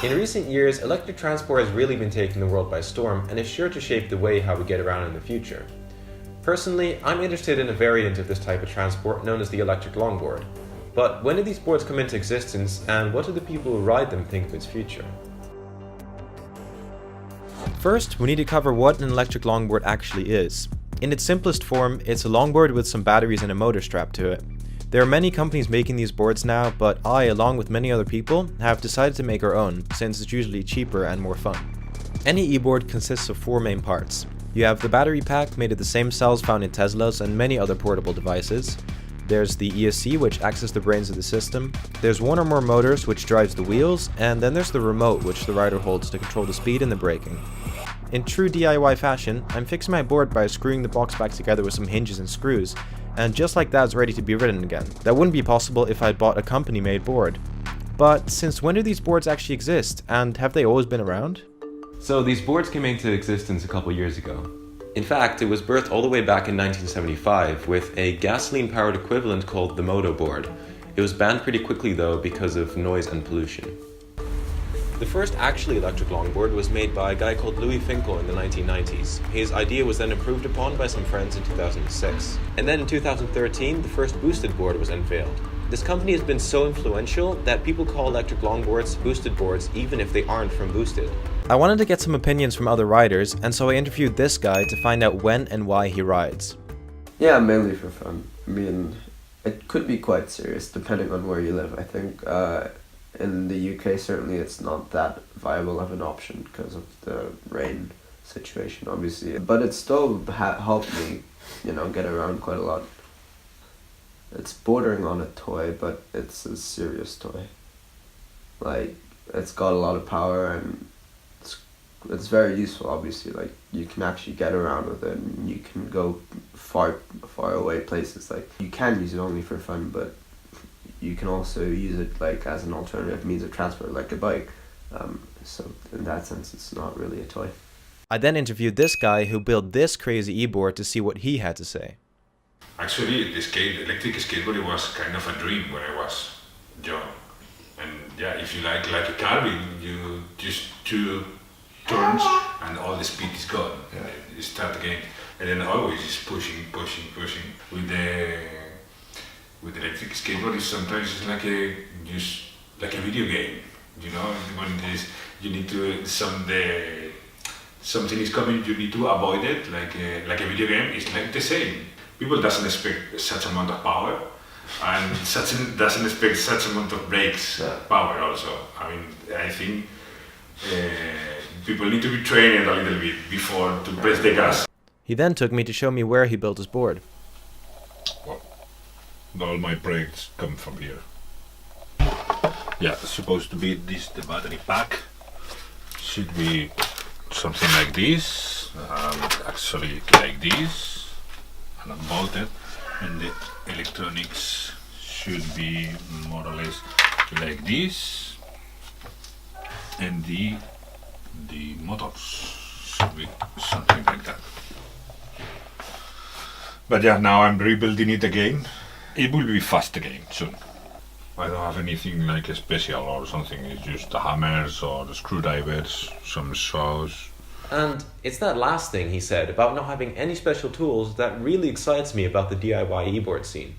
In recent years, electric transport has really been taking the world by storm and is sure to shape the way how we get around in the future. Personally, I'm interested in a variant of this type of transport known as the electric longboard. But when did these boards come into existence, and what do the people who ride them think of its future? First, we need to cover what an electric longboard actually is. In its simplest form, it's a longboard with some batteries and a motor strapped to it. There are many companies making these boards now, but I, along with many other people, have decided to make our own, since it's usually cheaper and more fun. Any e-board consists of 4 main parts. You have the battery pack made of the same cells found in Teslas and many other portable devices. There's the ESC, which acts as the brains of the system. There's one or more motors, which drives the wheels, and then there's the remote, which the rider holds to control the speed and the braking. In true DIY fashion, I'm fixing my board by screwing the box back together with some hinges and screws, and just like that it's ready to be ridden again. That wouldn't be possible if I'd bought a company-made board. But since when do these boards actually exist, and have they always been around? So these boards came into existence a couple years ago. In fact, it was birthed all the way back in 1975 with a gasoline-powered equivalent called the moto board. It was banned pretty quickly though because of noise and pollution. The first actually electric longboard was made by a guy called Louis Finkel in the 1990s. His idea was then improved upon by some friends in 2006. And then in 2013, the first boosted board was unveiled. This company has been so influential that people call electric longboards boosted boards even if they aren't from boosted. I wanted to get some opinions from other riders, and so I interviewed this guy to find out when and why he rides. Yeah, mainly for fun. I mean, it could be quite serious depending on where you live. I think in the UK certainly it's not that viable of an option because of the rain situation, obviously. But it still helped me, get around quite a lot. It's bordering on a toy, but it's a serious toy. Like, it's got a lot of power and it's very useful, obviously. Like, you can actually get around with it and you can go far away places. Like, you can use it only for fun, but you can also use it like as an alternative means of transport, like a bike. So in that sense, it's not really a toy. I then interviewed this guy who built this crazy e-board to see what he had to say. Actually, the electric skateboard, it was kind of a dream when I was young. And yeah, if you like a car, you just 2 turns and all the speed is gone. Yeah. You start again, and then always is pushing. With the electric skateboard, sometimes it's like a video game. When you need to something is coming, you need to avoid it. Like a video game, it's like the same. People doesn't expect such amount of power, and doesn't expect such amount of brakes power also. I mean, I think people need to be trained a little bit before to press the gas. He then took me to show me where he built his board. Well, all my brakes come from here. Yeah, it's supposed to be the battery pack. Should be something like this, actually like this. And unbolted, and the electronics should be more or less like this, and the motors should be something like that. But yeah, now I'm rebuilding it again. It will be fast again soon. I don't have anything like a special or something. It's just the hammers or the screwdrivers, some saws. And it's that last thing he said about not having any special tools that really excites me about the DIY e-board scene.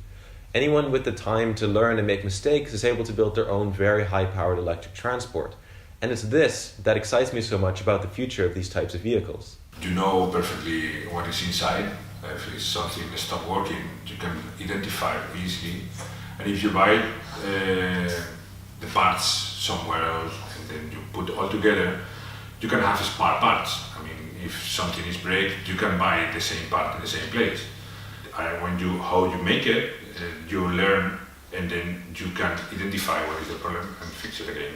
Anyone with the time to learn and make mistakes is able to build their own very high-powered electric transport. And it's this that excites me so much about the future of these types of vehicles. You know perfectly what is inside. If it's something that stops working, you can identify it easily. And if you buy the parts somewhere else and then you put it all together, you can have spare parts. I mean, if something is break, you can buy the same part in the same place. How you make it, you learn, and then you can identify what is the problem and fix it again.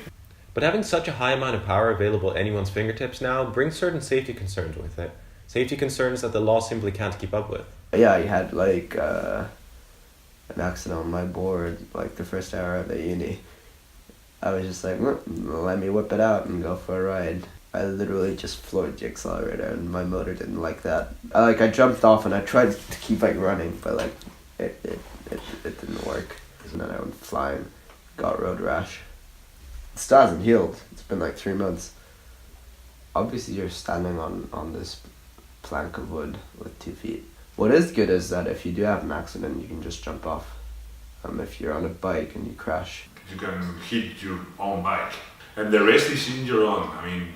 But having such a high amount of power available at anyone's fingertips now brings certain safety concerns with it. Safety concerns that the law simply can't keep up with. Yeah, I had an accident on my board, like the first hour of the uni. I was just like, let me whip it out and go for a ride. I literally just floored the accelerator and my motor didn't like that. I jumped off and I tried to keep running, but it didn't work. And then I went flying, got road rash. still hasn't healed. It's been like 3 months. Obviously, you're standing on this plank of wood with 2 feet. What is good is that if you do have an accident, you can just jump off. If you're on a bike and you crash, You can hit your own bike. And the rest is in your own. I mean,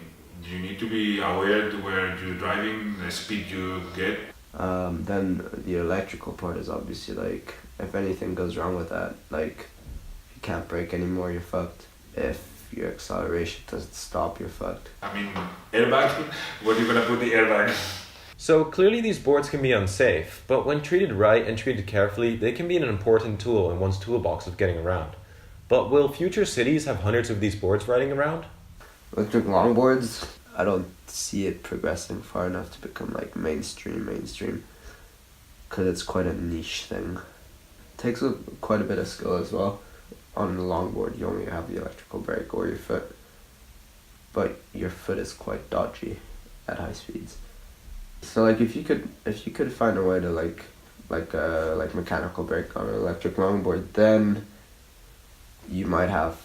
you need to be aware to where you're driving, the speed you get. then the electrical part is obviously like, if anything goes wrong with that, like, if you can't brake anymore, you're fucked. If your acceleration doesn't stop, you're fucked. I mean, airbag, where are you gonna put the airbag? So clearly these boards can be unsafe, but when treated right and treated carefully, they can be an important tool in one's toolbox of getting around. But will future cities have hundreds of these boards riding around? Electric longboards, I don't see it progressing far enough to become like mainstream, because it's quite a niche thing. It takes quite a bit of skill as well. On the longboard, you only have the electrical brake or your foot, but your foot is quite dodgy at high speeds. So like if you could find a way to like mechanical brake on an electric longboard, then you might have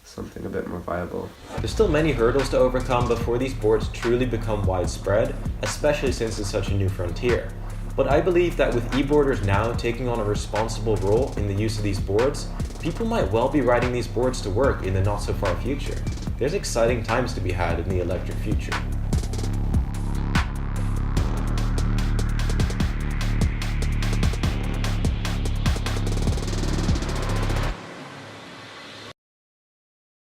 something a bit more viable. There's still many hurdles to overcome before these boards truly become widespread, especially since it's such a new frontier. But I believe that with e-boarders now taking on a responsible role in the use of these boards, people might well be riding these boards to work in the not so far future. There's exciting times to be had in the electric future.